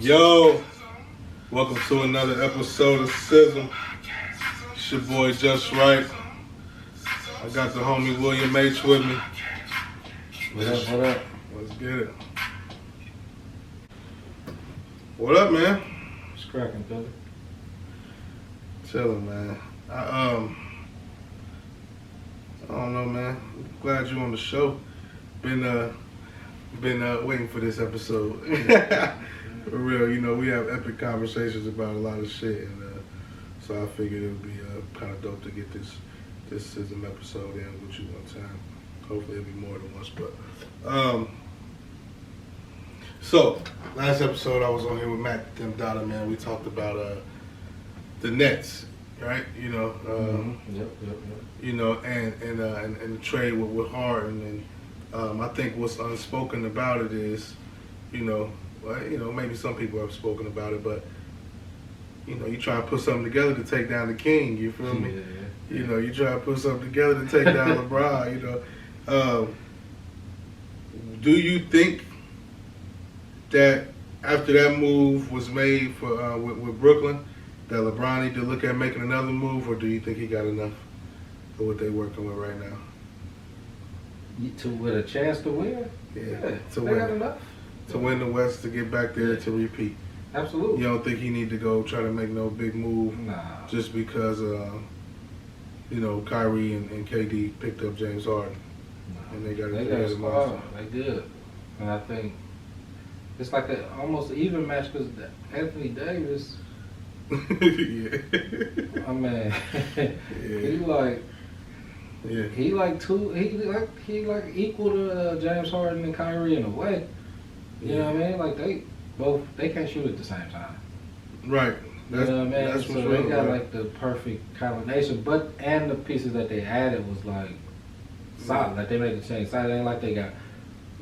Yo, welcome to another episode of S.Y.S.M. It's your boy Just Right. I got the homie William H with me. What up, what up? Let's get it. What up, man? What's cracking, brother? Chilling, man. I don't know, man. Glad you on the show. Been waiting for this episode. For real, you know, we have epic conversations about a lot of shit, and so I figured it would be kind of dope to get this S.Y.S.M episode in with you one time. Hopefully it'll be more than once, but so last episode I was on here with Matt Dada, man. We talked about the Nets, right? You know, Yep. you know, and the trade with Harden, and I think what's unspoken about it is, you know, maybe some people have spoken about it, but you know, you try to put something together to take down the king. You feel me? Yeah. You know, you try to put something together to take down LeBron. You know, do you think that after that move was made for with Brooklyn, that LeBron need to look at making another move, or do you think he got enough for what they're working with right now? With a chance to win? Yeah, to they win. got enough. To win the West, to get back there, to repeat. Absolutely. You don't think he need to go try to make no big move Nah. just because, you know, Kyrie and KD picked up James Harden, Nah. and they got a squad. They good. And I think it's like almost an even match because Anthony Davis, Yeah. I mean, Yeah. he like equal to James Harden and Kyrie in a way. You know what I mean? Like they can't shoot at the same time. Right. That's, you know what I mean? That's So what's they real, got right. like the perfect combination, and the pieces that they added was like solid. Like they made the change. Solid. It ain't like they got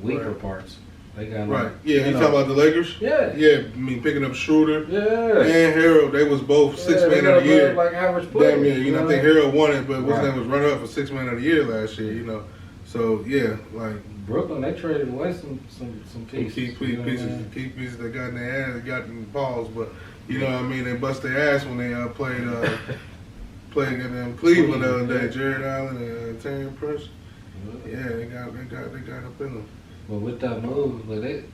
weaker Right. parts. They got Right. like, Yeah, you talking about the Lakers? Yeah. Yeah, I mean, picking up Schroeder Yeah. and Harold, they was both six man of the year. Like average player. Damn, yeah, you know, I think Harold won it, but what's Right. name was runner up for 6 man of the year last year, you know. So, yeah, like, Brooklyn, they traded away some pieces. Key you know what I pieces, mean? key pieces they got in their hands, they got in balls, but you know what I mean. They bust their ass when they played against them Cleveland the other day. Jared Allen and Terry Prince. Yeah, they got up in them. But with that move, but that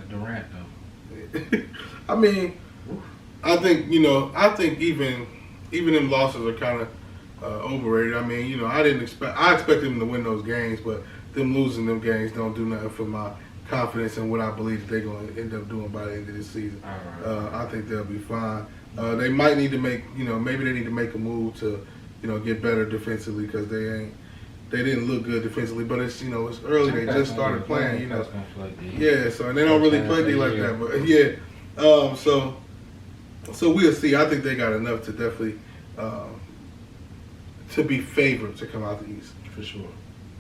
Durant though. I mean, I think even them losses are kind of overrated. I mean, you know, I expected them to win those games, but them losing them games don't do nothing for my confidence in what I believe that they're going to end up doing by the end of this season. I think they'll be fine. They might need to maybe they need to make a move to, you know, get better defensively because they didn't look good defensively. But it's it's early. They just started playing, you know. Yeah, so and they don't really play D like that. But yeah, so we'll see. I think they got enough to definitely. To be favored to come out the East for sure,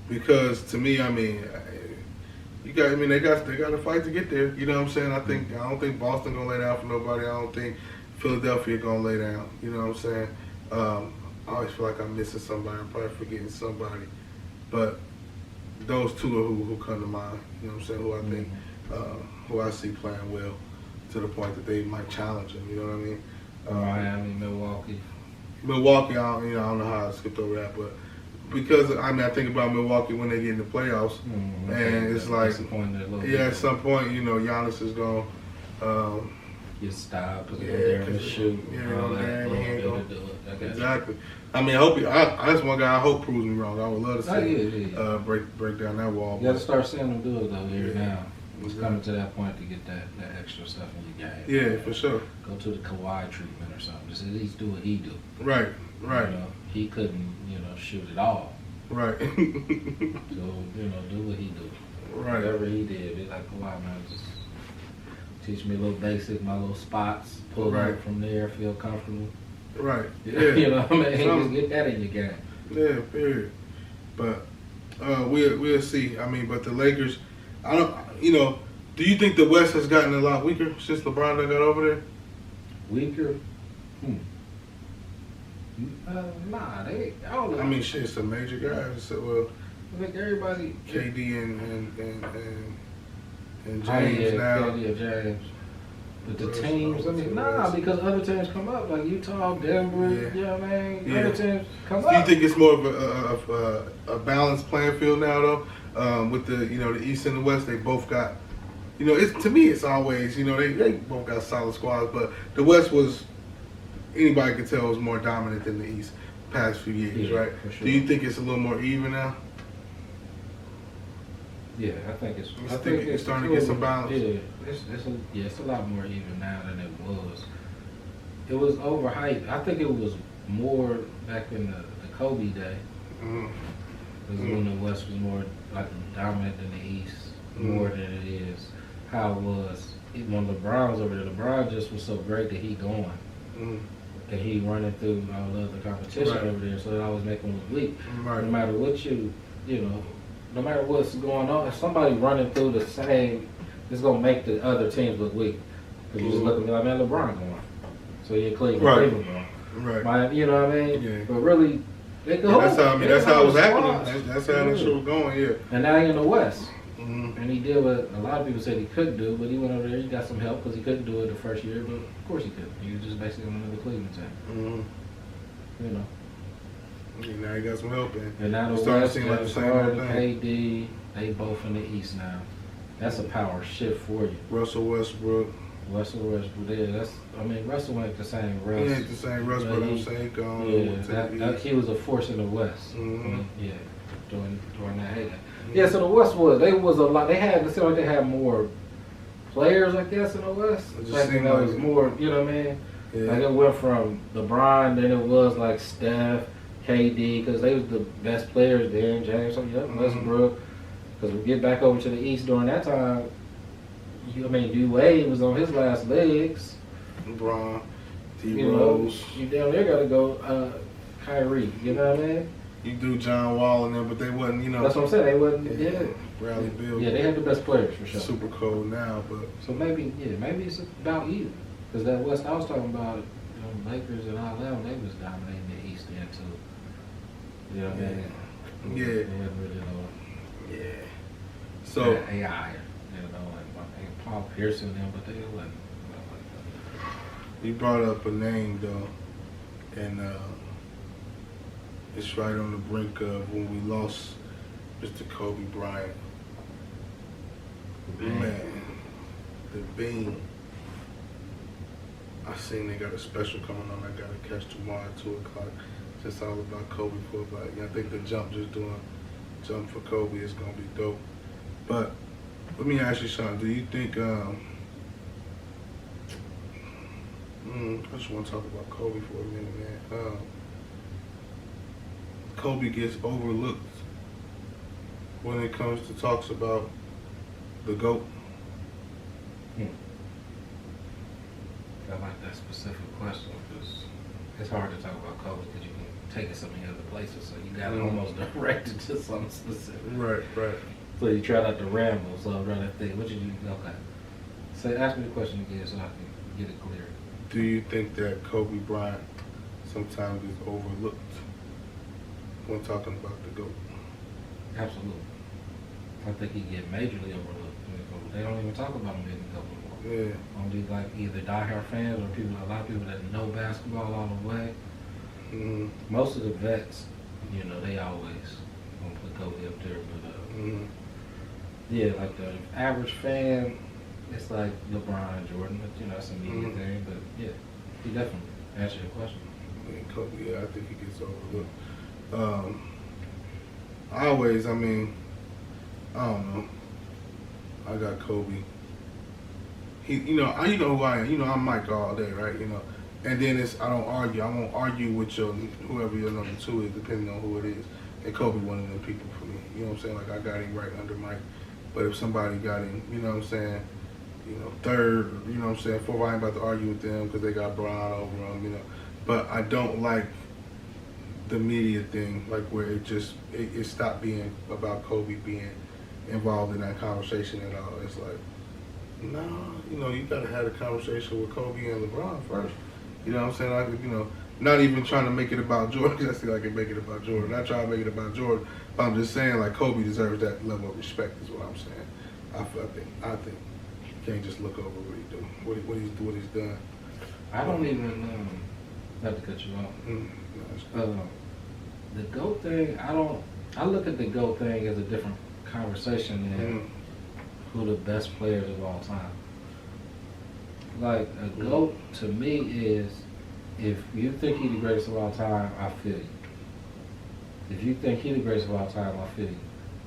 because to me, I mean, they got to fight to get there. You know what I'm saying? I don't think Boston gonna lay down for nobody. I don't think Philadelphia gonna lay down. You know what I'm saying? I always feel like I'm missing somebody. I'm probably forgetting somebody, but those two are who come to mind. You know what I'm saying? Who I think, who I see playing well to the point that they might challenge them. You know what I mean? Miami, Milwaukee, I don't know how I skipped over that, but because I think about Milwaukee when they get in the playoffs, and it's like, at some point, you know, Giannis is going get stopped, shoot, shoot, exactly. I mean, I hope that's one guy I hope proves me wrong. I would love to see break down that wall. You got to start seeing them do it though here now. It's Exactly. coming to that point to get that extra stuff in your game. Yeah, for sure. Go to the Kawhi treatment or something. Just at least do what he do. Right. You know, he couldn't, shoot at all. Right. So, do what he do. Right. Whatever he did, be like, Kawhi, man, just teach me a little basic, my little spots, pull up from there, feel comfortable. Right. Yeah. You know what I mean? Just get that in your game. Yeah, period. But we'll see. I mean, but the Lakers, do you think the West has gotten a lot weaker since LeBron got over there? Weaker? Nah, I don't know. I mean, shit, some major guys. So, I think everybody. KD and And James now. Yeah, James. But the West, teams, I mean, because other teams come up, like Utah, Denver, you know what I mean? Other teams come up. Do you think it's more of a balanced playing field now, though? With the, the East and the West, they both got, it's, to me, it's always, they both got solid squads, but the West was, anybody could tell, was more dominant than the East past few years, right? For sure. Do you think it's a little more even now? Yeah, I think it's. I think it's starting to get some balance. Yeah, it's a lot more even now than it was. It was overhyped. I think it was more back in the Kobe day. Because when the West was more like dominant than the East, more than it is how it was. When LeBron was over there, LeBron just was so great that he going. That he running through all the other competition over there, so it always make him look weak. Right. No matter what no matter what's going on, if somebody running through the same, it's gonna make the other teams look weak. Because you just look at me like, man, LeBron going. So you're Cleveland going. Right. You know what I mean? Yeah. But really, they could that's how it was happening. That's how that shit was going, yeah. And now he's in the West. And he did what a lot of people said he couldn't do, but he went over there, he got some help because he couldn't do it the first year, but of course he could. He was just basically on another Cleveland team. And now he got some help in. And now the West, James Harden, KD, they both in the East now. That's a power shift for you. Russell Westbrook, yeah, Russell ain't the same Russ. He ain't the same Russ, but I'm saying gone. Yeah, he was a force in the West. Yeah, during that heyday. Yeah, so the West was a lot. It seemed like they had more players, I guess, in the West. Like it was more, you know what I mean? Yeah. Like it went from LeBron, then it was like Steph, KD, because they was the best players then. James, Westbrook. Because we get back over to the East during that time. D-Wade was on his last legs. LeBron, D-Rose. You down there got to go Kyrie. You know what I mean? You do John Wall in there, but they wasn't, That's what I'm saying. They wasn't, Bradley Beal. Yeah, they had the best players for sure. Super cold now, but. So maybe it's about you. Because that West I was talking about, Lakers and all that, they was dominating the East then too. You know what I mean? Yeah. They wasn't really Yeah. So. AI, and Paul Pierce and them, but they wasn't like that. You brought up a name though, and it's right on the brink of when we lost Mr. Kobe Bryant. Man, the Bean. I seen they got a special coming on. I gotta catch tomorrow at 2:00. Just all about Kobe for about. I think the jump for Kobe is gonna be dope. But let me ask you something. Do you think? I just want to talk about Kobe for a minute, man. Kobe gets overlooked when it comes to talks about the GOAT. I like that specific question because it's hard to talk about Kobe because you can take it so many other places, so you got to almost direct it to something specific. Right. So you try not to ramble, so I'm trying to think, what did you, okay. So ask me the question again so I can get it clear. Do you think that Kobe Bryant sometimes is overlooked when talking about the GOAT? Absolutely. I think he get majorly overlooked. They don't even talk about him being the GOAT anymore. Yeah. Only like either diehard fans or a lot of people that know basketball all the way. Most of the vets, they always gonna put Kobe up there, but yeah, like the average fan, it's like LeBron, Jordan, but that's a media thing. But yeah, he definitely answered your question. Kobe, I think he gets overlooked. I don't know. I got Kobe. You know who I am. I'm Mike all day, right? And then I don't argue. I won't argue with whoever your number two is, depending on who it is. And Kobe one of them people for me. You know what I'm saying? Like I got him right under Mike. But if somebody got him, you know what I'm saying, third, you know what I'm saying, fourth, I ain't about to argue with them because they got Bron over them, But I don't like the media thing, like where it stopped being about Kobe being involved in that conversation at all. It's like, no, you gotta have a conversation with Kobe and LeBron first. You know what I'm saying? Like, not even trying to make it about Jordan. I see I can make it about Jordan. Not trying to make it about Jordan, but I'm just saying like Kobe deserves that level of respect is what I'm saying. I think you can't just look over what he do, what he's done. I don't even not to cut you off. No, The GOAT thing, I look at the GOAT thing as a different conversation than who the best players of all time. Like a GOAT to me is, if you think he's the greatest of all time, I feel you. If you think he's the greatest of all time, I feel you.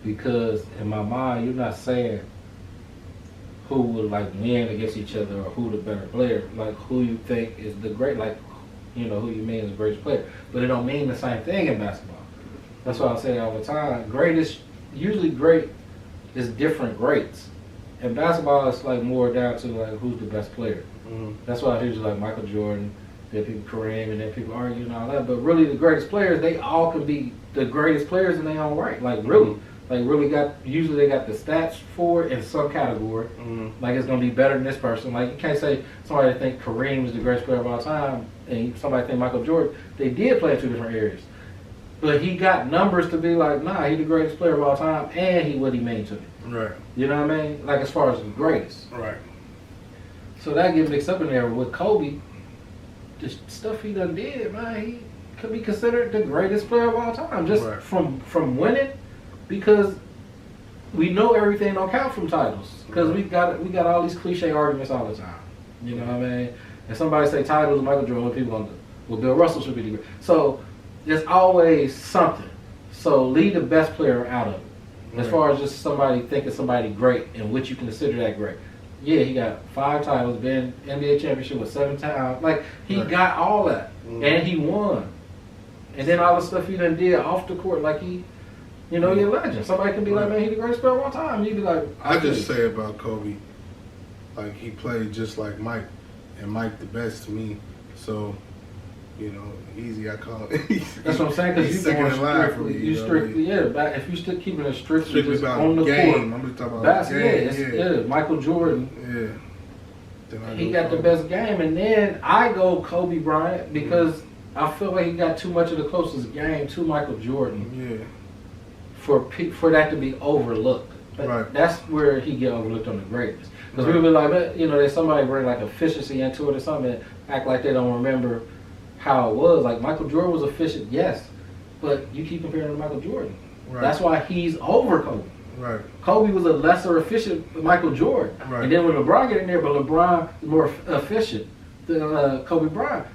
Because in my mind, you're not saying who would like win against each other or who the better player. Like who you think is the great, like who you mean is the greatest player. But it don't mean the same thing in basketball. That's why I say all the time, usually great is different greats. In basketball, it's like more down to like who's the best player. That's why I usually like Michael Jordan, then people Kareem, and then people argue and all that. But really, the greatest players, they all can be the greatest players in their own right. Like really, usually they got the stats for it in some category. Like it's gonna be better than this person. Like you can't say somebody think Kareem is the greatest player of all time, and somebody think Michael Jordan. They did play in two different areas. But he got numbers to be like, nah, he's the greatest player of all time, and what he mean to me. Right. You know what I mean? Like as far as the greatest. Right. So that gets mixed up in there with Kobe. The stuff he done did, man, he could be considered the greatest player of all time, just from winning, because we know everything don't count from titles, because we got all these cliche arguments all the time. You know what I mean? And somebody say titles, Michael Jordan, what people gonna do? Well, Bill Russell should be the greatest. So there's always something. So leave the best player out of it. As far as just somebody thinking somebody great and what you consider that great. Yeah, he got 5 titles, been NBA championship with 7 times. Like, he got all that. And he won. And then all the stuff he done did off the court, like he's a legend. Somebody can be like, man, he's the greatest player of all time. You'd be like, I just say about Kobe, like he played just like Mike, and Mike the best to me. So, easy I call it. That's what I'm saying, because he's second in line for me. If you still keeping it strictly just about on the game, court. I'm just talking about game. Michael Jordan. Yeah. He got the best game, and then I go Kobe Bryant because I feel like he got too much of the closest game to Michael Jordan. Yeah. For that to be overlooked. But that's where he get overlooked on the greatness. Because people be like, there's somebody bring like efficiency into it or something and act like they don't remember how it was. Like Michael Jordan was efficient, yes, but you keep comparing him to Michael Jordan. That's why he's over Kobe. Right. Kobe was a lesser efficient Michael Jordan. And then when LeBron get in there, but LeBron is more efficient than Kobe Bryant.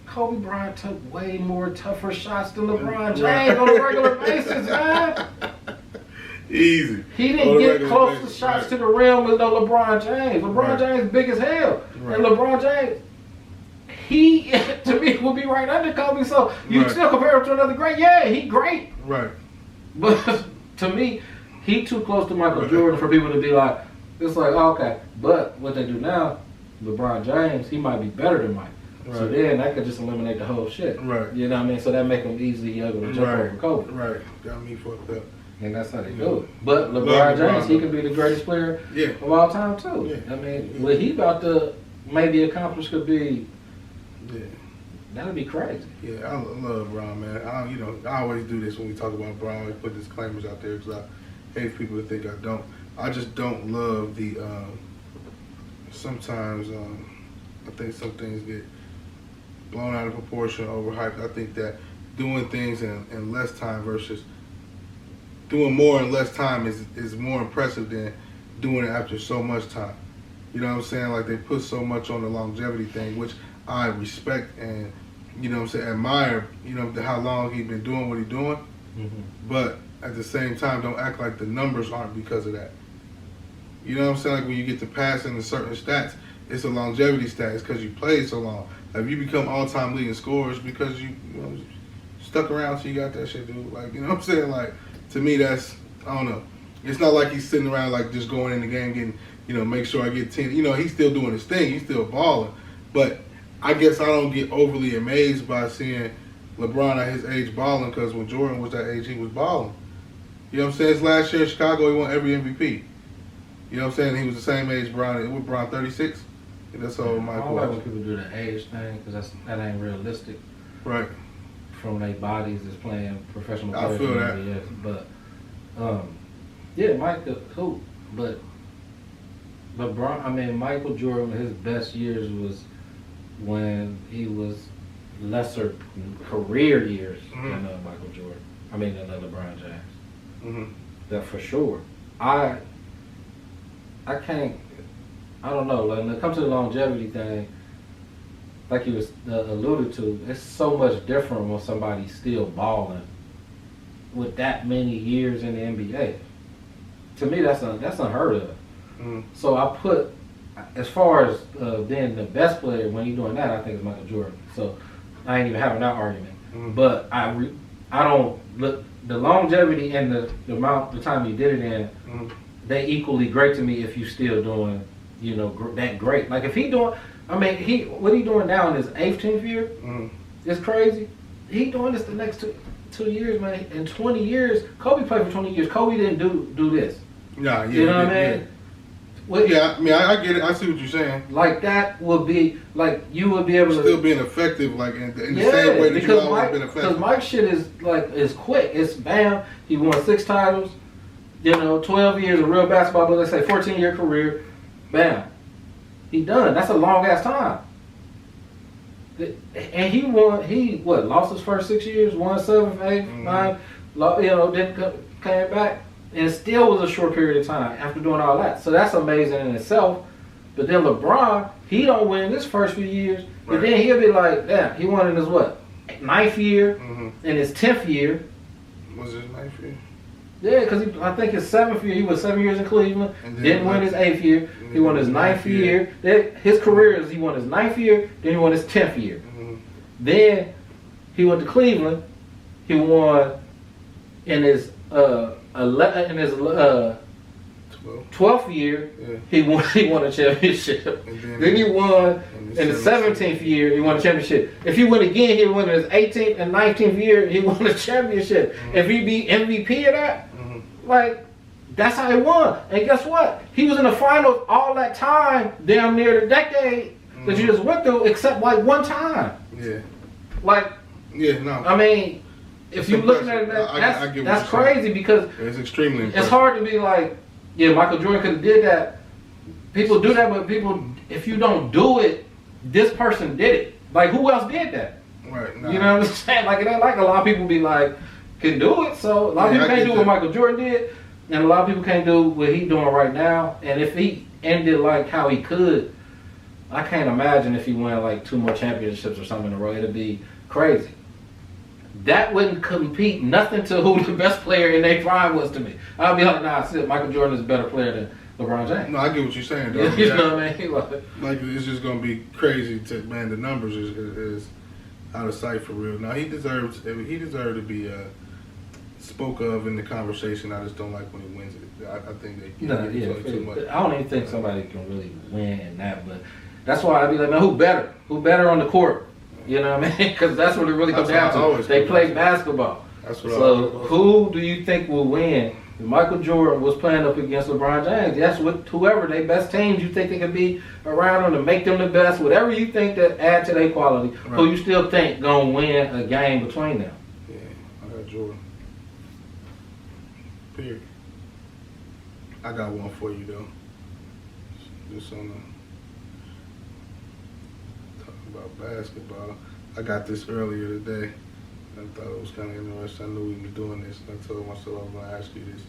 Kobe Bryant took way more tougher shots than LeBron James on a regular basis, man. Easy. He didn't get close to shots to the rim with no LeBron James. LeBron James big as hell. And LeBron James, he, to me, would be right under Kobe. So you still compare him to another great. Yeah, he great. Right. But to me, he too close to Michael Jordan for people to be like, it's like, okay. But what they do now, LeBron James, he might be better than Mike. So then that could just eliminate the whole shit. Right. You know what I mean? So that make him easily able to jump over Kobe. Right. Got me fucked up. And that's how they do it. But LeBron James, he can be the greatest player of all time too. Yeah. I mean, what he about to maybe accomplish could be, that'd be crazy. Yeah, I love Bron, man. I always do this when we talk about Bron. I always put disclaimers out there because I hate people to think I don't. I just don't love the. Sometimes I think some things get blown out of proportion, overhyped. I think that doing things in less time versus doing more in less time is more impressive than doing it after so much time. You know what I'm saying? Like they put so much on the longevity thing, which I respect and, admire, how long he's been doing what he's doing. But at the same time, don't act like the numbers aren't because of that. You know what I'm saying? Like when you get to passing the certain stats, it's a longevity stat. It's because you played so long. Like you become all-time leading scorers because you stuck around till you got that shit, dude. Like, you know what I'm saying? Like, to me, that's, I don't know. It's not like he's sitting around like just going in the game getting, make sure I get 10. He's still doing his thing. He's still balling. But I guess I don't get overly amazed by seeing LeBron at his age balling because when Jordan was that age, he was balling. You know what I'm saying? His last year in Chicago, he won every MVP. You know what I'm saying? He was the same age with Bron 36. That's all my question. I don't like when people do the age thing because that ain't realistic. Right. From their bodies is playing professional players. I feel that. But, Mike, who But LeBron, I mean, Michael Jordan, his best years was when he was lesser career years than Michael Jordan. I mean, than LeBron James. That for sure. I can't. I don't know. Like, when it comes to the longevity thing, like you was alluded to, it's so much different when somebody's still balling with that many years in the NBA. To me, that's unheard of. So I put, as far as being the best player when you're doing that, I think it's Michael Jordan. So I ain't even having that argument. But I don't look the longevity and the time you did it in. They equally great to me if you still doing, that great. Like if he doing, I mean, what he doing now in his 18th year? It's crazy. He doing this the next two years, man. In 20 years, Kobe played for 20 years. Kobe didn't do this. Yeah, you know what I mean? Yeah. Well, yeah, I mean, I get it. I see what you're saying. Like that would be like you would be able to still being effective, like in the same way that you always been effective. Because Mike's shit is quick. It's bam. He won 6 titles. 12 years of real basketball. But let's say 14-year career. Bam. He done. That's a long ass time. And he won. He lost his first 6 years. Won 7, 8, 9. Then came back. And it still was a short period of time after doing all that. So that's amazing in itself. But then LeBron, he don't win this first few years. But then he'll be like, damn, he won in his 9th year, in his 10th year. Was it his 9th year? Yeah, because I think his 7th year, he was 7 years in Cleveland. Didn't win his 8th year. He won his 9th year. His career is he won his 9th year, then he won his 10th year. Then he went to Cleveland. He won in his 12th year, he won a championship. Then he won in his 17th year, he won a championship. If he win again, he won in his 18th and 19th year, he won a championship. If he be MVP of that, that's how he won. And guess what? He was in the finals all that time, damn near the decade that you just went through, except one time. Yeah. I mean, if you're looking at it, that's crazy because it's extremely impressive. It's hard to be like, yeah, Michael Jordan could have did that. People do that, but if you don't do it, this person did it. Like, who else did that? Right. You know what I'm saying? Like, it ain't like a lot of people be like, can do it. So a lot of people can't do what Michael Jordan did, and a lot of people can't do what he's doing right now. And if he ended like how he could, I can't imagine if he won like 2 more championships or something in a row. It'd be crazy. That wouldn't compete nothing to who the best player in their prime was to me. I'd be like, nah, Michael Jordan is a better player than LeBron James. No, I get what you're saying, though. You know what I mean? Like, it's just going to be crazy the numbers is out of sight for real. Now, he deserves to be spoke of in the conversation. I just don't like when he wins it. I think they get too much. I don't even think somebody can really win in that, but that's why I'd be like, man, who better? Who better on the court? You know what I mean? Because that's what it really comes down to. They play basketball. So who do you think will win? If Michael Jordan was playing up against LeBron James, that's what whoever they best teams you think they can be around them to make them the best, whatever you think that add to their quality, who you still think gonna win a game between them. Yeah, I got Jordan. Period. I got one for you though. Just on the talk about basketball. I got this earlier today. I thought it was kind of interesting. I knew we were doing this, and I told myself I was going to ask you this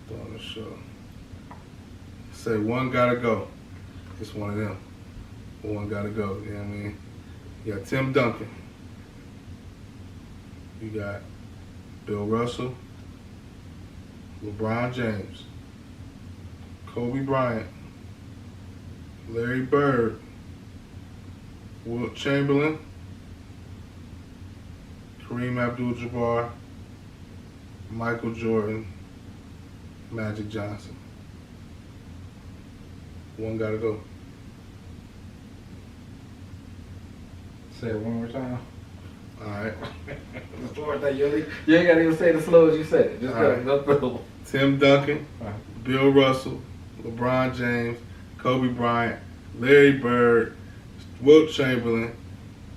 during the show. Say one gotta go. It's one of them. One gotta go. You know what I mean? You got Tim Duncan. You got Bill Russell, LeBron James, Kobe Bryant, Larry Bird, Wilt Chamberlain, Kareem Abdul-Jabbar, Michael Jordan, Magic Johnson. One gotta go. Say it one more time. All right. You ain't gotta even say it as slow as you said it. Just go through. Tim Duncan, Bill Russell, LeBron James, Kobe Bryant, Larry Bird, Wilt Chamberlain,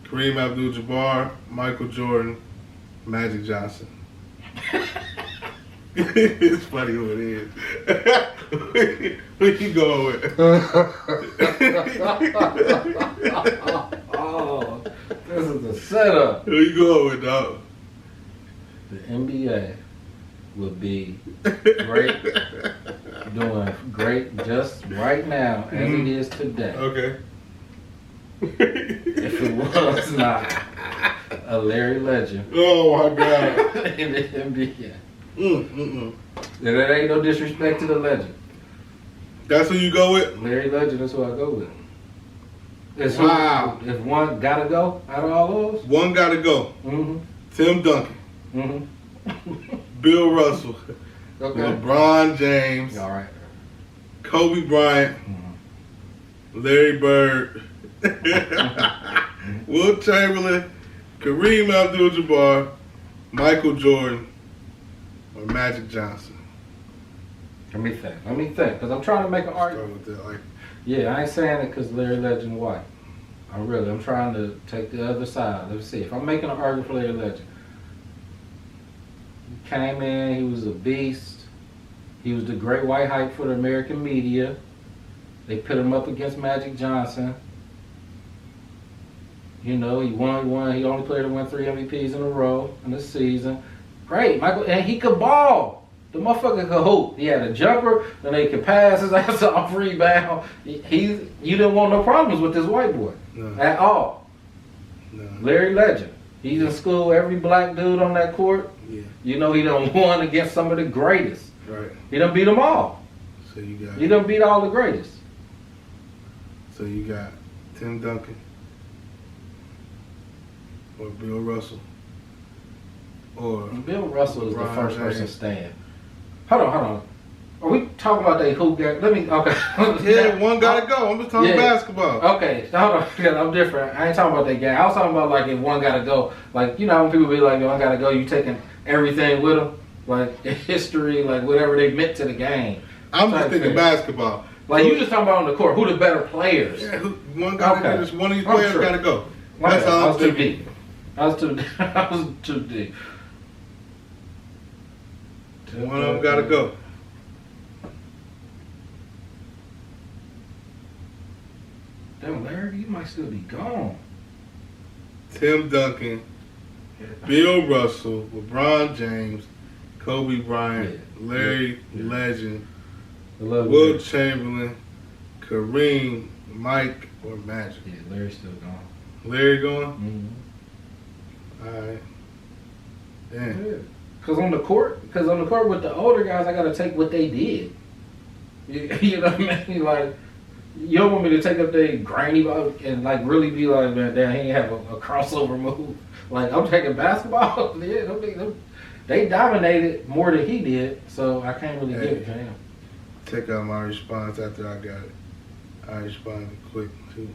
Kareem Abdul-Jabbar, Michael Jordan, Magic Johnson. It's funny who it is. Who you going with? Oh, this is the setup. Who you going with, dog? The NBA would be great, doing great just right now as it is today. Okay. If it was not a Larry Legend Oh my God. in the NBA. And There ain't no disrespect to the legend. that's who you go with? Larry Legend is who I go with. It's Wow. If one gotta go out of all those, One got to go. mm-hmm. Tim Duncan, Mm-hmm. Bill Russell, Okay. LeBron James, All right. Kobe Bryant, Mm-hmm. Larry Bird, Wilt Chamberlain, Kareem Abdul-Jabbar, Michael Jordan, or Magic Johnson. Let me think, because I'm trying to make an Start argument. with that, like, Yeah, I ain't saying it because Larry Legend white. I'm trying to take the other side. Let's see. If I'm making an argument for Larry Legend, he came in, he was a beast. He was the great white hype for the American media. They put him up against Magic Johnson. You know, he won. He only player to win 3 MVPs in a row in the season. Great, Michael, and he could ball. The motherfucker could hoop. He had a jumper, and they could pass his ass off rebound. You didn't want no problems with this white boy at all. no. Larry Legend. He's in school, every black dude on that court. Yeah, You know he done won against some of the greatest. right. He done beat them all. So you got. He done beat all the greatest. So you got Tim Duncan or Bill Russell or Bill Russell is the LeBron first James. person stand. Hold on. Are we talking about that hoop game? Okay. Yeah, one gotta go. I'm just talking Yeah. basketball. Okay, hold on. Yeah, I'm different. I ain't talking about that game. I was talking about like if one gotta go. Like, you know when people be like, one gotta go, you taking everything with them? Like the history, like whatever they meant to the game. I'm just Type thinking thing. basketball. Like you just talking about on the court, who the better players? Yeah, one gotta Okay. go. Just one of these I'm players sure. gotta go. My That's bad. all I I'm was too thinking. deep. I was too deep. One of them gotta go. Damn, Larry, you might still be gone. Tim Duncan, Bill Russell, LeBron James, Kobe Bryant, Larry Legend, I love Wilt Chamberlain, Kareem, Mike, or Magic. Yeah, Larry's still gone. Larry going? Mm-hmm. All right. Damn. Because on the court with the older guys, I got to take what they did. You know what I mean? Like, you don't want me to take up their grainy ball and like really be like, man, damn, he ain't have a crossover move. Like, I'm taking basketball. Yeah, they dominated more than he did, so I can't really give it to him. Take out my response after I got it. I responded quick too.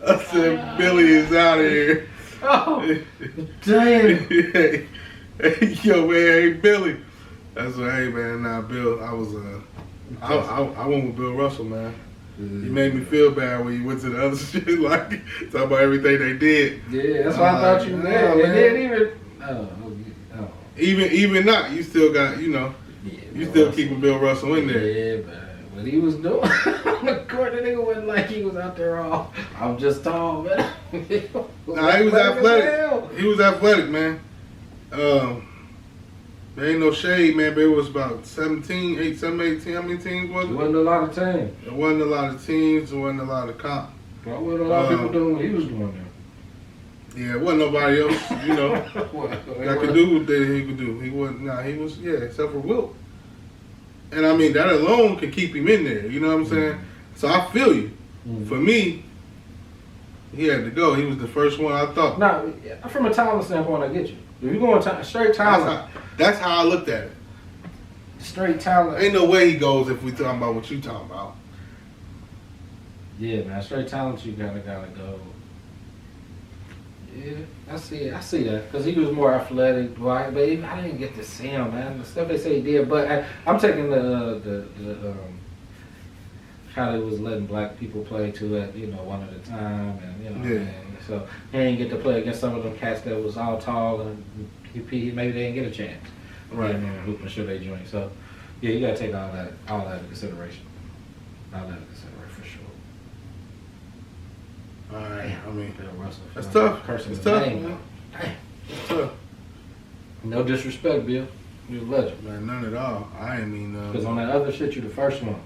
I said Billy is out of here. Oh, damn. Hey, yo, man, hey Billy. That's what. Hey, man, nah, Bill. I was I went with Bill Russell, man. You made me feel bad when you went to the other shit, like talking about everything they did. Yeah, that's why I thought you Nah, did. And man. then Even not, you still got, you know, yeah, you Bill still Russell. keeping Bill Russell in there. Yeah, but what he was doing on the court, the nigga wasn't like he was out there all, I'm just tall, man. Nah, he was athletic. He was athletic, man. There ain't no shade, man, but it was about 17, 18. How many teams was It it? wasn't a lot of teams. There wasn't a lot of teams. There wasn't a lot of comp. There wasn't a lot of people doing what he was doing there. Yeah, it wasn't nobody else, you know, that could do what he could do. He wasn't, except for Wilt. And I mean, that alone could keep him in there, you know what I'm saying? So I feel you. Mm-hmm. For me, he had to go. He was the first one I thought. Now, from a talent standpoint, I get you. If you're going straight talent, That's how I looked at it. straight talent. Ain't no way he goes if we talking about what you talking about. Yeah, man, straight talent, you gotta go. Yeah, I see that. Because he was more athletic, right? But I didn't get to see him, man. The stuff they say he did. But I'm taking the how they was letting black people play too at one at a time, and Yeah. and so he didn't get to play against some of them cats that was all tall and maybe they didn't get a chance. Right. Hooping sure they joint. So yeah, you gotta take all that into consideration. All that into consideration for sure. All right. I mean, Bill Russell, that's tough. Cursing It's his tough, name, man. Damn. It's tough. No disrespect, Bill. You're a legend. Man, none at all. I ain't mean Because on that other shit, you're the first one.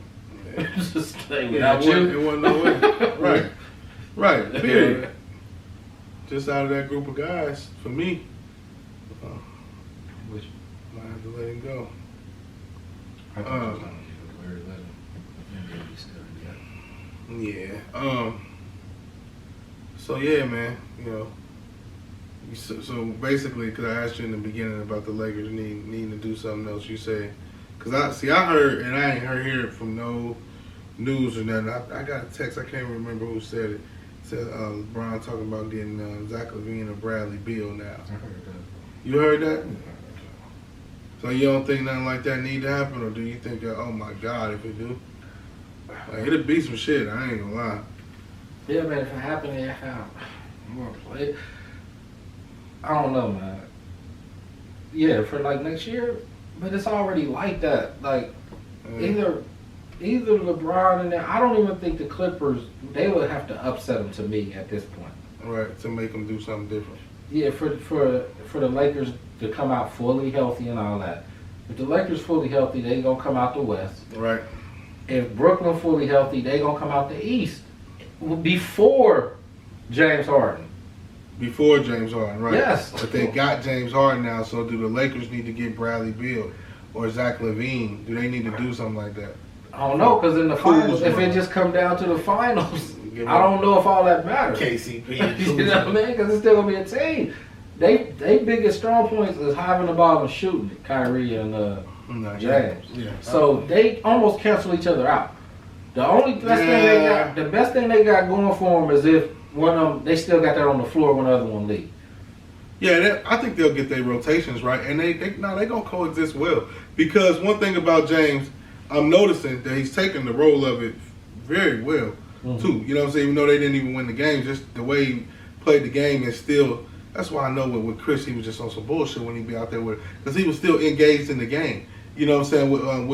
Yeah. Just stay Yeah, without it you. wasn't no way. Right. Right. Period. Just out of that group of guys, for me, Which I have to let him go. I think was on you, very legend. Maybe he's still, yeah. Yeah. So yeah, man. So basically, because I asked you in the beginning about the Lakers needing to do something else, you say, because I heard, and I ain't hear it from no news or nothing. I got a text. I can't remember who said it. It said LeBron talking about getting Zach LaVine or Bradley Beal now. I heard that. You heard that? So you don't think nothing like that need to happen, or do you think, oh my God, if it do, like, it'll be some shit. I ain't gonna lie. Yeah, man, if it happened, they have more play. I don't know, man. Yeah, for like next year, but it's already like that. Like either LeBron and I don't even think the Clippers, they would have to upset them to me at this point. Right, to make them do something different. Yeah, for the Lakers to come out fully healthy and all that. If the Lakers fully healthy, they gonna come out the West. Right. If Brooklyn fully healthy, they gonna come out the East before James Harden. Before James Harden, right? Yes. But they got James Harden now, so do the Lakers need to get Bradley Beal or Zach LaVine? Do they need to do something like that? I don't know, because in the finals, if it just come down to the finals, I don't know if all that matters. KCP. You know what I mean? Because it's still gonna be a team. They biggest strong points is having the ball and shooting it, Kyrie and James. Yeah. So they almost cancel each other out. The only best thing they got going for them is if one of them, they still got that on the floor when the other one leave. Yeah, I think they'll get their rotations right, and they gonna coexist well. Because one thing about James, I'm noticing that he's taking the role of it very well too. You know what I'm saying? Even though they didn't even win the game, just the way he played the game is still. That's why I know with Chris, he was just on some bullshit when he be out there with, because he was still engaged in the game. You know what I'm saying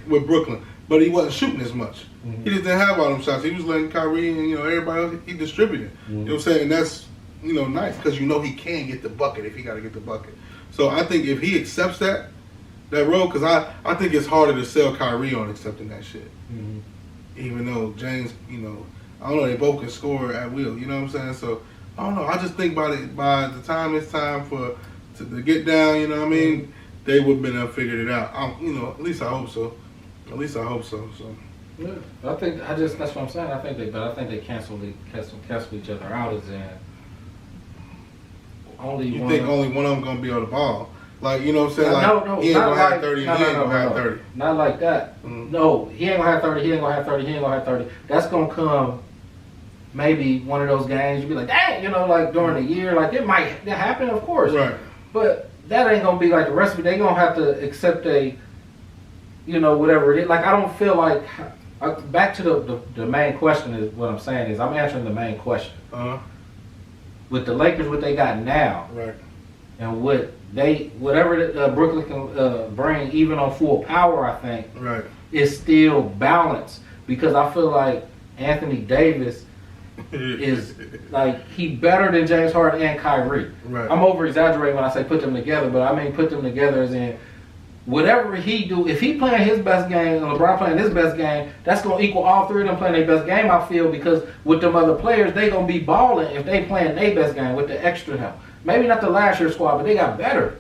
with Brooklyn, but he wasn't shooting as much. Mm-hmm. He just didn't have all them shots. He was letting Kyrie and everybody else, he distributed. Mm-hmm. You know what I'm saying? And that's nice because he can get the bucket if he got to get the bucket. So I think if he accepts that role, because I think it's harder to sell Kyrie on accepting that shit. Mm-hmm. Even though James, I don't know, they both can score at will. You know what I'm saying? So I don't know. I just think by the time it's time to get down, you know what I mean, they would have been up figured it out. At least I hope so. So. Yeah, that's what I'm saying. I think they cancel each other out as in only You one. think only one of them gonna be on the ball? Like, you know what I'm saying? No, he ain't not gonna have 30 and he ain't gonna have 30. Not like that. Mm-hmm. No, he ain't gonna have 30, he ain't gonna have 30, he ain't gonna have 30. That's gonna come maybe one of those games, you'll be like, dang, like during the year, like it might happen, of course. Right. But that ain't gonna be like the rest of it. They gonna have to accept whatever it is. Like, I don't feel like, back to the main question is what I'm saying is I'm answering the main question. Uh-huh. With the Lakers, what they got now, Right. and whatever Brooklyn can bring, even on full power, I think, Right. is still balanced. Because I feel like Anthony Davis is like he better than James Harden and Kyrie. Right. I'm over exaggerating when I say put them together, but I mean put them together as in whatever he do. If he playing his best game and LeBron playing his best game, that's gonna equal all three of them playing their best game. I feel because with them other players, they gonna be balling if they playing their best game with the extra help. Maybe not the last year's squad, but they got better.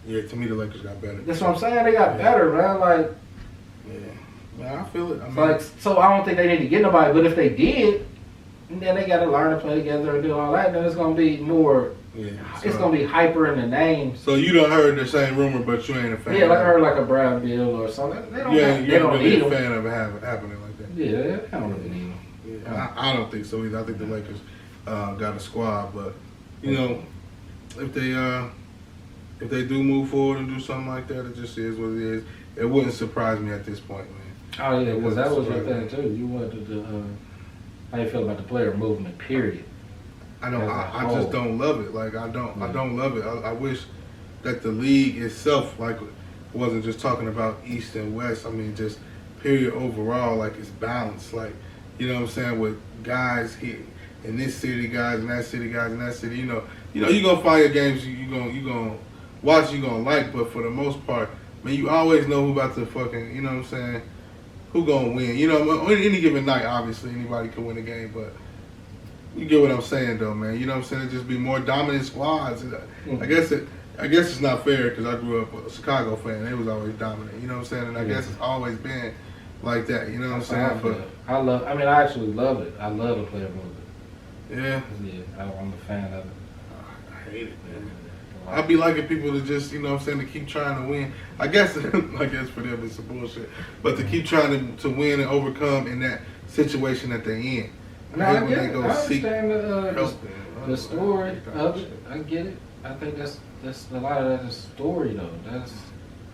Yeah, to me the Lakers got better. That's what I'm saying. They got better, man. Like, yeah, man, I feel it. I mean, so I don't think they need to get nobody. But if they did, then they got to learn to play together and do all that. Then it's gonna be more. yeah. It's gonna be hyper in the name. So you done heard the same rumor, but you ain't a fan. Yeah, like I heard like a Brad Bill or something. They don't. They don't really need a them. fan of it happening like that. Yeah, they don't really need them. Yeah, I don't think so either. I think the Lakers got a squad, but if they do move forward and do something like that, it just is what it is. It wouldn't surprise me at this point, man. Oh yeah, because that was your surprising. thing too. You wanted to. How you feel about the player movement? Period. I don't. As a I whole. just don't love it. Like I don't. I Yeah. don't love it. I wish that the league itself, like, wasn't just talking about East and West. I mean, just period overall. Like it's balanced. Like, you know what I'm saying, with guys here in this city, guys in that city, guys in that city. You know, you gonna find your games. You gonna watch. You gonna like. But for the most part, man, you always know who about to fucking. You know what I'm saying. Who gonna win? You know, on any given night, obviously anybody can win a game, but you get what I'm saying, though, man. You know what I'm saying? It just be more dominant squads. I guess it's not fair because I grew up a Chicago fan. They was always dominant. You know what I'm saying? And I guess it's always been like that. You know what I'm saying? But I actually love it. I love the player movement. yeah, I'm a fan of it. I hate it, man. I'd be liking people to just, you know what I'm saying, to keep trying to win. I guess for them it's some bullshit. But to keep trying to win and overcome in that situation that they're in. No, I get it. I understand the story of it. I get it. I think that's a lot of that is story though. That's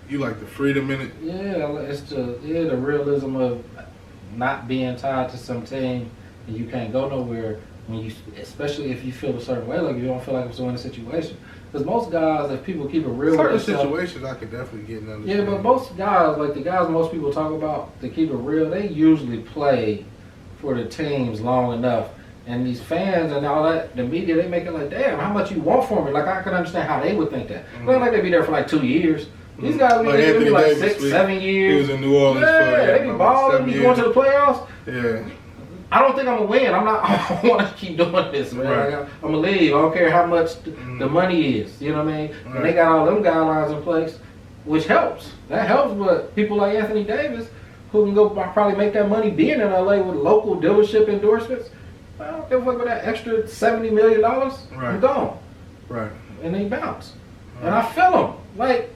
you like the freedom in it. Yeah, it's the realism of not being tied to some team and you can't go nowhere when you, especially if you feel a certain way, like you don't feel like it's in a situation. Because most guys, if people keep it real certain with themselves, situations, I could definitely get another. yeah, but most guys, like the guys most people talk about, to keep it real, they usually play for the teams long enough. And these fans and all that, the media, they make it like, damn, how much you want for me? Like, I can understand how they would think that. It's not like they be there for like 2 years. These guys be like 6, 7 years. He was in New Orleans yeah, for they be balling, be going to the playoffs. Yeah. I don't think I'm gonna win. I don't want to keep doing this, man. Right. Like, I'm gonna leave. I don't care how much the money is. You know what I mean? Right. And they got all them guidelines in place, which helps. That helps. But people like Anthony Davis, who can go probably make that money being in LA with local dealership endorsements, I don't give a fuck with that extra $70 million. Right. I'm gone. Right. And they bounce. Right. And I feel them. Like,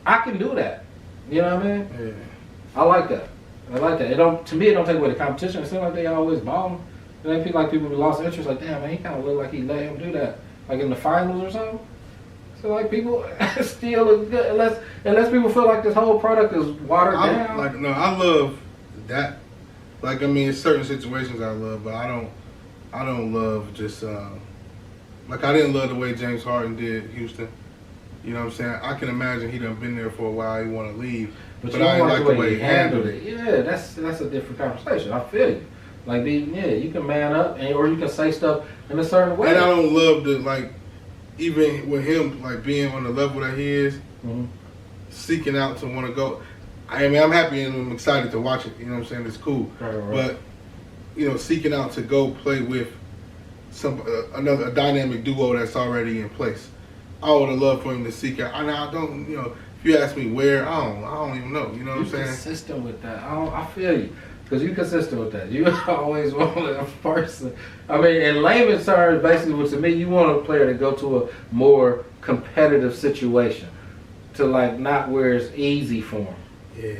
I can do that. You know what I mean? Yeah. I like that. I like that. To me, it don't take away the competition. It seems like they always balling. And I feel like people lost interest. Like, damn, man, he kind of looked like he let him do that, like in the finals or something. So like people still look good unless people feel like this whole product is watered down. Like I love that. Like I mean, certain situations I love, but I don't love just like I didn't love the way James Harden did Houston. You know what I'm saying? I can imagine he done been there for a while. He want to leave, but I didn't like the way he handled it. Yeah, that's a different conversation. I feel you. Like, you can man up, or you can say stuff in a certain way. And I don't love the, like, even with him, like, being on the level that he is, seeking out to want to go. I mean, I'm happy and I'm excited to watch it. You know what I'm saying? It's cool. Right. But, you know, seeking out to go play with a dynamic duo that's already in place. I would have loved for him to seek out. And I don't, you know, if you ask me where, I don't even know. You know what I'm saying? You're consistent with that. I feel you. Because you're consistent with that. You always want a person. I mean, in layman's terms, basically, to me, you want a player to go to a more competitive situation. To, like, not where it's easy for him. Yeah.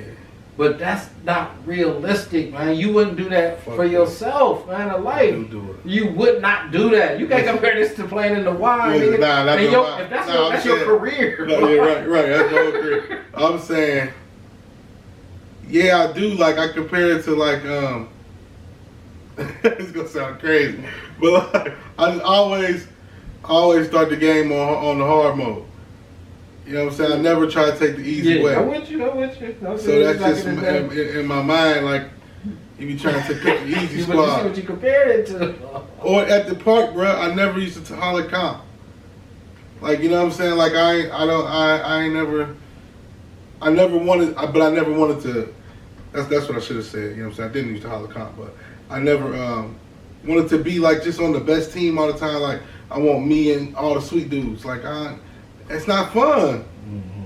But that's not realistic, man. You wouldn't do that for yourself, man, in life. You would not do that. You can't compare this to playing in the Y. If that's your career. No, yeah, right. That's my career. I'm saying, yeah, I do. Like, I compare it to, like, it's going to sound crazy. But, like, I always start the game on the hard mode. You know what I'm saying? I never try to take the easy way. I'm with you. So that's just in my mind, like, you be trying to pick the easy squad. But you see what you compared it to. Or at the park, bro, I never used to holler comp. Like, you know what I'm saying? Like, I never wanted to, that's what I should have said. You know what I'm saying? I didn't used to holler comp, but I never wanted to be, like, just on the best team all the time. Like, I want me and all the sweet dudes. Like, it's not fun. Mm-hmm.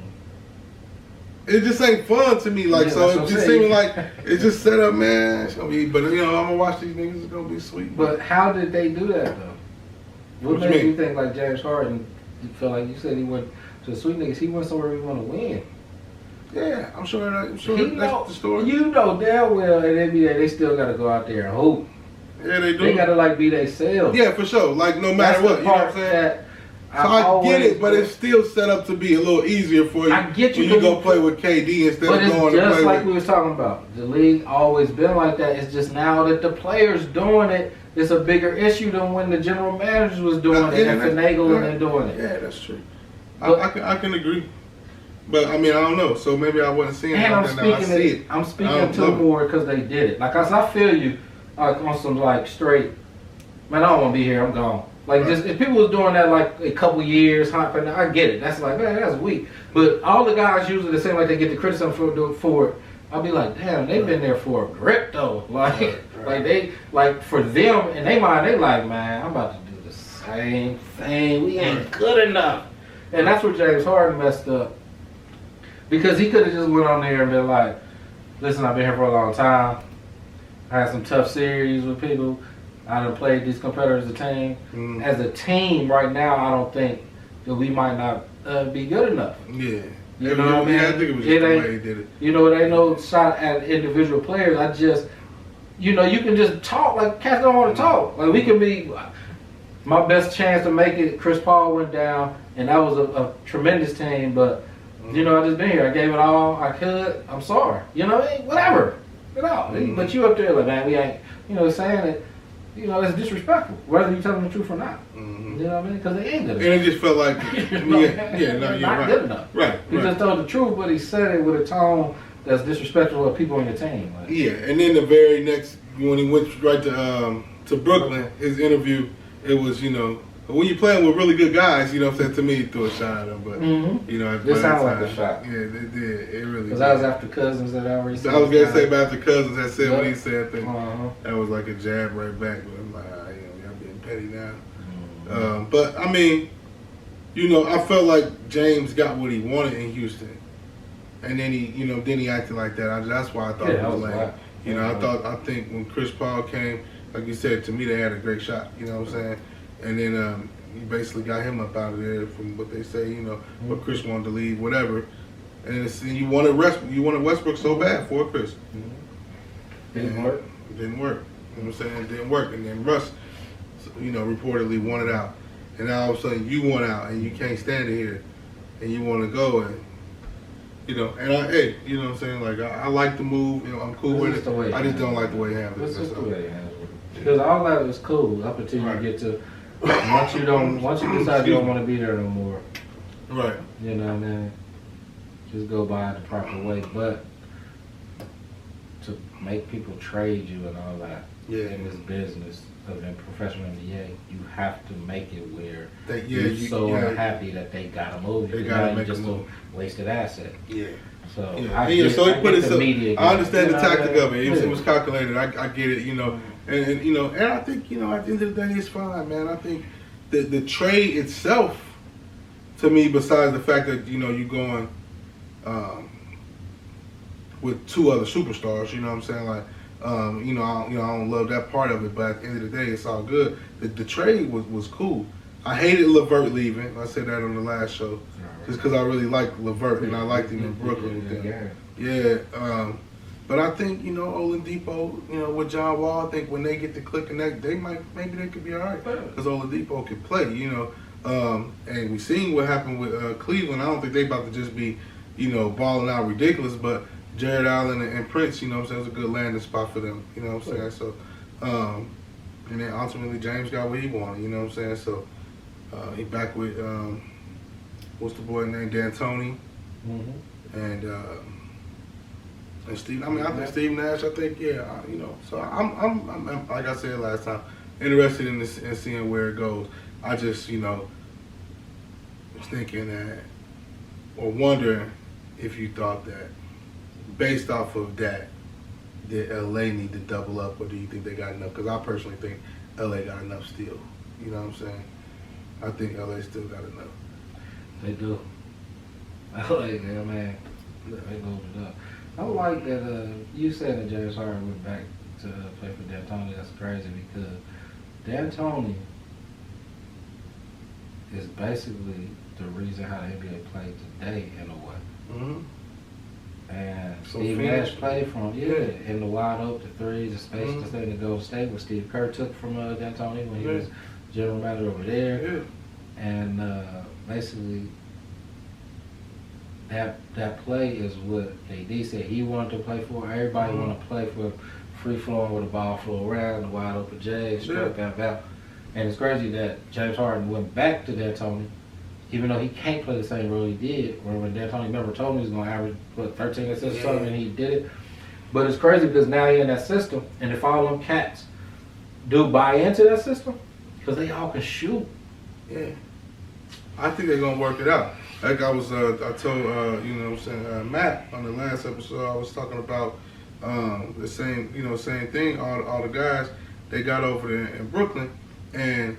It just ain't fun to me. Like, so it just seems like it's just set up, man. It's gonna be, but you know, I'm gonna watch these niggas. It's gonna be sweet. But how did they do that though? What made you think like James Harden? You feel like you said he went to the sweet niggas. He went somewhere he want to win. Yeah, I'm sure that's the story. You know damn well in NBA they still got to go out there and hoop. Yeah, they do. They got to like be themselves. Yeah, for sure. Like no matter what, you know what I'm saying. So I get it, but it's still set up to be a little easier for you. I get you. When you go play with KD instead of going to play with. But it's just like we was talking about. The league always been like that. It's just now that the players doing it, it's a bigger issue than when the general managers was doing it and finagling and doing it. Yeah, that's true. I can agree. But I mean, I don't know. So maybe I wasn't seeing it. And I'm speaking to more because they did it. Like I feel you on some like straight. Man, I don't want to be here. I'm gone. Like just if people was doing that like a couple years, I get it. That's like, man, that's weak. But all the guys usually the same like they get the criticism for it. I'll be like, damn, they've been there for a grip though. Like like they like for them in their mind, they like, man, I'm about to do the same thing. We ain't good enough. And that's where James Harden messed up. Because he could have just went on there and been like, listen, I've been here for a long time. I had some tough series with people. I done played these competitors as a team. As a team right now, I don't think that we might not be good enough. Yeah. You know what I mean? Yeah, I think it was just the way he did it. You know, it ain't no shot at individual players. I just, you know, you can just talk. Like, cats don't want to talk. Like, we can be, my best chance to make it, Chris Paul went down, and that was a tremendous team, but, you know, I just been here. I gave it all I could. I'm sorry. You know, whatever. You know, but you up there like, man, we ain't, you know, saying it. You know, it's disrespectful, whether you tell them the truth or not. You know what I mean? Because they ain't good enough. And it just felt like, you're not good enough. Right. He just told the truth, but he said it with a tone that's disrespectful of people on your team. Like, yeah, and then the very next, when he went right to Brooklyn, his interview, it was, you know, when you're playing with really good guys, you know what I'm saying, to me, he threw a shot at him. But, you know, this sounds like a shot. Yeah, it did. It really did. Because that was after Cousins that I already said. I was going to say about the Cousins that said what he said. I think that was like a jab right back. But I'm like, y'all being petty now. But, I mean, you know, I felt like James got what he wanted in Houston. And then he acted like that. That's why I thought it was lame. You know, I think when Chris Paul came, like you said, to me, they had a great shot. You know what I'm saying? And then you basically got him up out of there from what they say, you know, but Chris wanted to leave, whatever. And you wanted Westbrook so bad for Chris. Didn't work. It didn't work. You know what I'm saying? It didn't work. And then Russ, you know, reportedly wanted out. And now all of a sudden you want out and you can't stand it here. And you want to go and, you know, and you know what I'm saying? Like, I like the move. You know, I'm cool with it. I just don't like the way he handled it. It's just the way he handled it. Because all that is cool up until you get to, once you decide you don't want to be there no more. Right. You know what I mean? Just go by it the proper way. But to make people trade you and all that in this business of in professional NBA, you have to make it where you're so unhappy that they gotta move you. Now you just a wasted asset. Yeah. So he put it. I understand the tactic of it. It was calculated. I get it. You know, and you know, and I think, you know, at the end of the day, it's fine, man. I think the trade itself, to me, besides the fact that, you know, you going with two other superstars, you know what I'm saying? Like, you know, I don't love that part of it, but at the end of the day, it's all good. The trade was cool. I hated LeVert leaving. I said that on the last show, just because I really liked LeVert and I liked him in Brooklyn with them. Yeah, but I think, you know, Oladipo, you know, with John Wall, I think when they get to clicking, maybe they could be all right, because Oladipo can play, you know. And we seen what happened with Cleveland. I don't think they about to just be, you know, balling out ridiculous, but Jared Allen and Prince, you know what I'm saying, was a good landing spot for them, you know what I'm saying? So, and then ultimately James got what he wanted, you know what I'm saying? So, he back with, what's the boy named, D'Antoni, and Steve. I mean, I think Steve Nash. I think, you know. So I'm like I said last time, interested in this and seeing where it goes. I just, you know, was thinking that, or wondering if you thought that, based off of that, did LA need to double up, or do you think they got enough? Because I personally think LA got enough still. You know what I'm saying? I think LA still got enough. They do. I like that, man. They moved it up. I like that you said that James Harden went back to play for D'Antoni. That's crazy because D'Antoni is basically the reason how the NBA played today in a way. And so Steve Nash played from in the wide open threes, the space to stay in the Golden State, what Steve Kerr took from D'Antoni when he was general manager over there. And basically, that play is what KD said he wanted to play for. Everybody want to play for free flowing with the ball flow around, the wide open J, straight out. And it's crazy that James Harden went back to D'Antoni, even though he can't play the same role he did. When D'Antoni, remember, told him he was going to average 13 assists or something, and he did it. But it's crazy because now he's in that system, and if all them cats do buy into that system, because they all can shoot. Yeah, I think they're gonna work it out. Like I was, I told you know, what I'm saying, Matt on the last episode, I was talking about the same, you know, same thing. All the guys they got over there in Brooklyn, and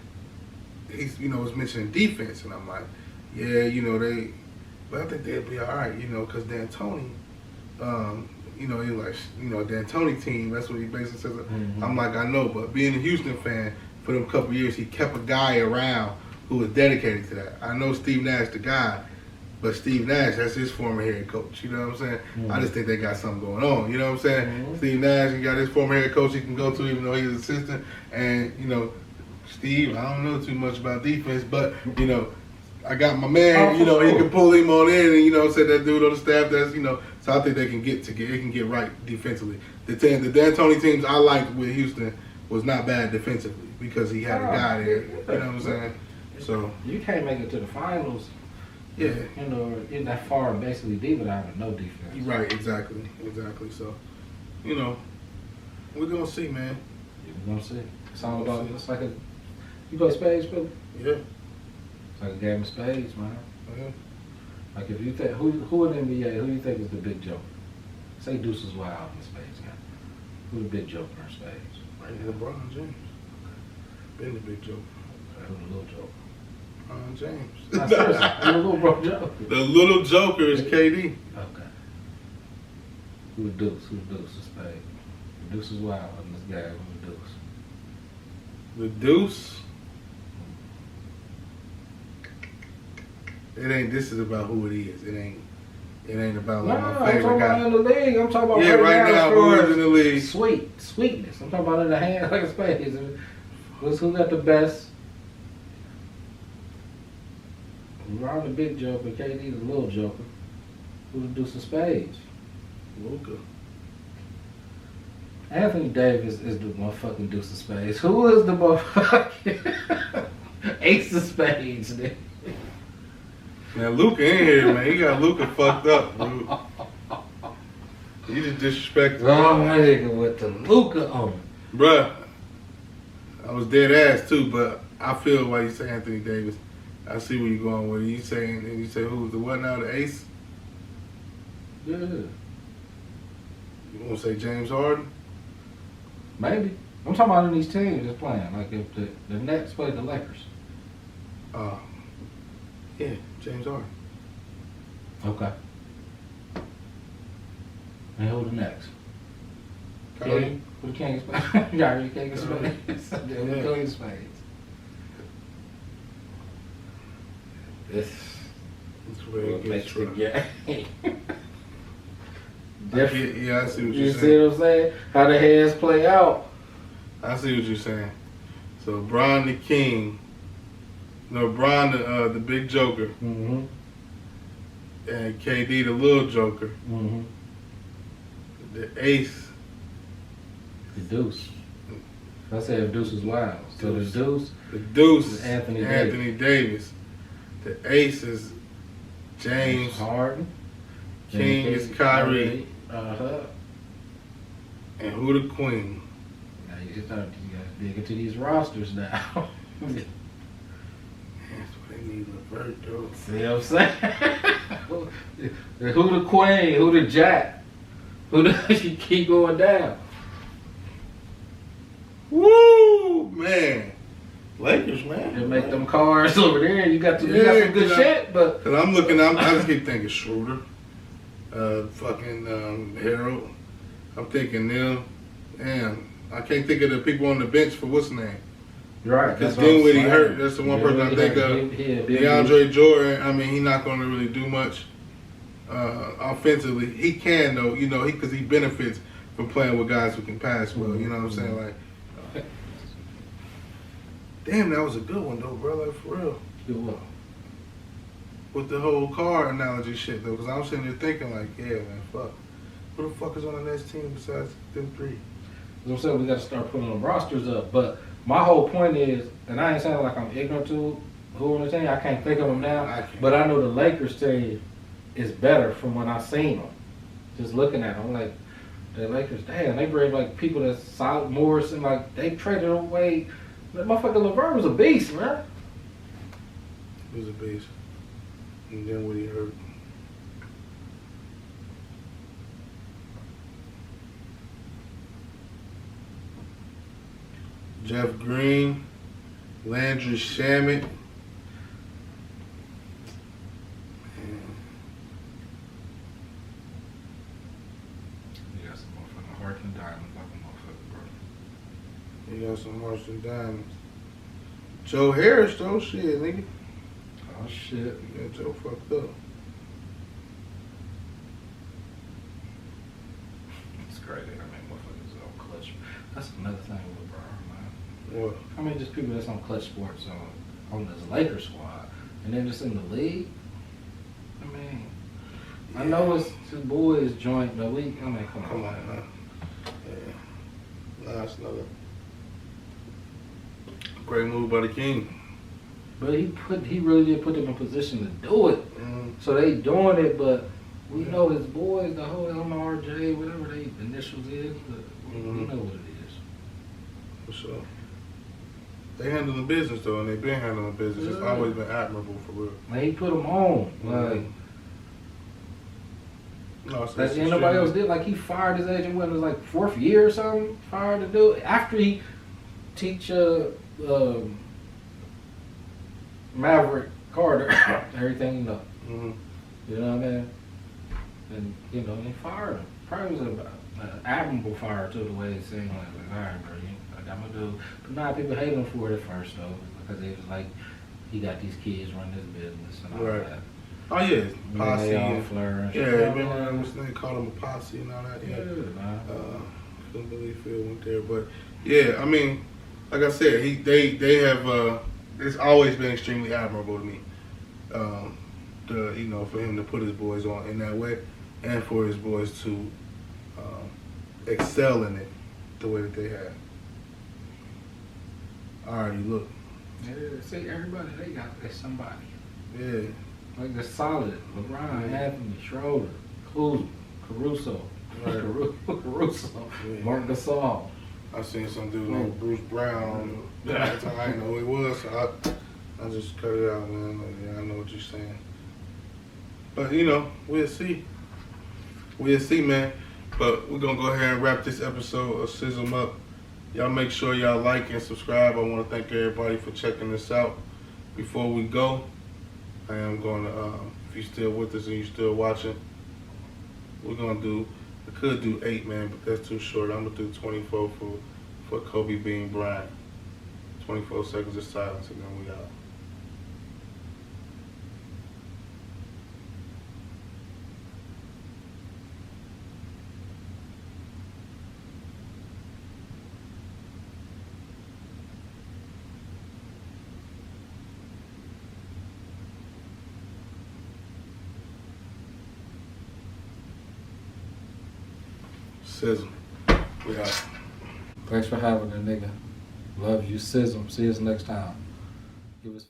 he's, you know, was mentioning defense, and I'm like, yeah, you know, but I think they'll be all right, you know, because D'Antoni, you know, he like, you know, D'Antoni team. That's what he basically says. I'm like, I know, but being a Houston fan for them couple years, he kept a guy around who was dedicated to that. I know Steve Nash the guy, but Steve Nash, that's his former head coach. You know what I'm saying? I just think they got something going on. You know what I'm saying? Steve Nash, he got his former head coach he can go to, even though he's assistant. And you know, Steve, I don't know too much about defense, but you know, I got my man. You know, he can pull him on in, and you know, said that dude on the staff. That's, you know, so I think they can get together. They can get right defensively. The D'Antoni teams I liked with Houston was not bad defensively because he had a guy there. You know what I'm saying? So you can't make it to the finals. Yeah, you know, in that far basically deep without having no defense. Right, exactly. So, you know, we're gonna see, man. We're gonna see. It's all about. It's like you play spades, Billy? Yeah. It's like a game of spades, man. Yeah. Like if you think who in the NBA, who you think is the big joker? Say Deuces Wild in the spades game. Who's the big joker in spades? Right, LeBron James. Been the big joker. Who's the little joker? James. The little bro joker. The little joker is KD. Okay. Who's Deuce? Who's Deuce in spades? Deuce is wild in this guy. Who's Deuce? The Deuce. It ain't. This is about who it is. It ain't about like my favorite guy. I'm talking about in the league. I'm talking about right now who's in the league. Sweetness. I'm talking about in the hand like a spades. Who got the best? LeBron the big joker, KD the little joker. Who the deuce of spades? Luka. Anthony Davis is the motherfucking deuce of spades. Who is the motherfucking ace of spades, nigga? Man, Luka in here, man. He got Luka fucked up, dude. You just disrespected him. Oh, my nigga with the Luka on. Bruh, I was dead ass too, but I feel why you say Anthony Davis. I see where you're going with it. You say who's the what now? The ace? Yeah. You want to say James Harden? Maybe. I'm talking about in these teams that's playing. Like if the Nets played the Lakers. Yeah, James Harden. Okay. And who the next? Kyrie? Who the king of spades? Yeah, the king of spades. The king of spades. This where it gets the game. Yeah, I see what you're saying. You see what I'm saying? How the hands play out. I see what you're saying. So Bron the king, no Bron the big joker, and KD the little joker. The ace. The deuce. I said if deuce is wild. So the deuce. The deuce is Anthony Davis. The ace is James Harden. King is Kyrie. Uh-huh. And who the queen? Now you gotta dig into these rosters now. That's what they need LeVert though. See what I'm saying? Who the queen? Who the jack? Who the keep going down? Woo, man. Lakers, man. They make them cars over there. You got some good shit, but cause I'm looking, I just keep thinking Schroeder, Harold. I'm thinking them. Damn, I can't think of the people on the bench for what's his name. Right. Because Dinwiddie hurt. That's the one person I think of. DeAndre Jordan. I mean, he's not going to really do much offensively. He can though, you know, because he benefits from playing with guys who can pass well. You know what I'm saying? Like. Damn, that was a good one though, bro. Like for real. You will. With the whole car analogy shit though, because I'm sitting there thinking like, yeah, man, fuck. Who the fuck is on the next team besides them three? As I'm saying, we got to start putting the rosters up. But my whole point is, and I ain't saying like I'm ignorant to who on the team. I can't think of them now. But I know the Lakers team is better from when I seen them. Just looking at them, I'm like, the Lakers, damn, they bring like people that's solid, Morrison, like they traded away. That motherfucker LeBron was a beast, man. He was a beast. And then when he hurt. Jeff Green, Landry Shamet. You got some motherfucking hearts and diamonds like a motherfucker, bro. You got some hearts and diamonds. Joe Harris though, shit, nigga. Oh shit. You got Joe fucked up. It's crazy. I mean, motherfuckers is on clutch. That's another thing with LeBron, man. What? I mean, just people that's on clutch sports on this Lakers squad, and then just in the league. I mean, I know it's his boys joint, but I mean, come on, man. Yeah. Nah, it's another great move by the King. But he really did put them in position to do it. Mm-hmm. So they doing it, but we know his boys, the whole MRJ, whatever they initials is, we know what it is. For sure. They handling business though, and they've been handling business. It's always been admirable for real. Man, he put them on. Like, no, like ain't nobody else did. Like he fired his agent when it was like 4th year or something. Fired to do it after he teach Maverick Carter everything you know. Mm-hmm. You know what I mean? And you know they fired him. Probably was an admirable fire too. The way it seemed like all right, bro, I'm gonna do. But now people hate him for it at first though, because they was like, he got these kids running his business and all that. Oh yeah, posse. Yeah, remember they called him a posse and all that. Yeah, man. Couldn't believe Phil went there, but yeah, I mean, like I said, they have. It's always been extremely admirable to me. For him to put his boys on in that way, and for his boys to excel in it the way that they have. Alrighty, look. Yeah, see, everybody, they somebody. Yeah. Like they're solid. LeBron, Anthony, Schroeder, Kuzma, Caruso, Caruso, Mark Gasol. I seen some dude named Bruce Brown. I didn't know who he was, so I just cut it out, man. Like, yeah, I know what you're saying. But, we'll see. We'll see, man. But we're going to go ahead and wrap this episode of S.Y.S.M up. Y'all make sure y'all like and subscribe. I want to thank everybody for checking this out. Before we go, I am going to, if you're still with us and you're still watching, we're going to do, I could do 8, man, but that's too short. I'm going to do 24 for Kobe being Bryant. 24 seconds of silence and then we out. S.Y.S.M. We out. Thanks for having a nigga. Love you, S.Y.S.M. See us next time. Give us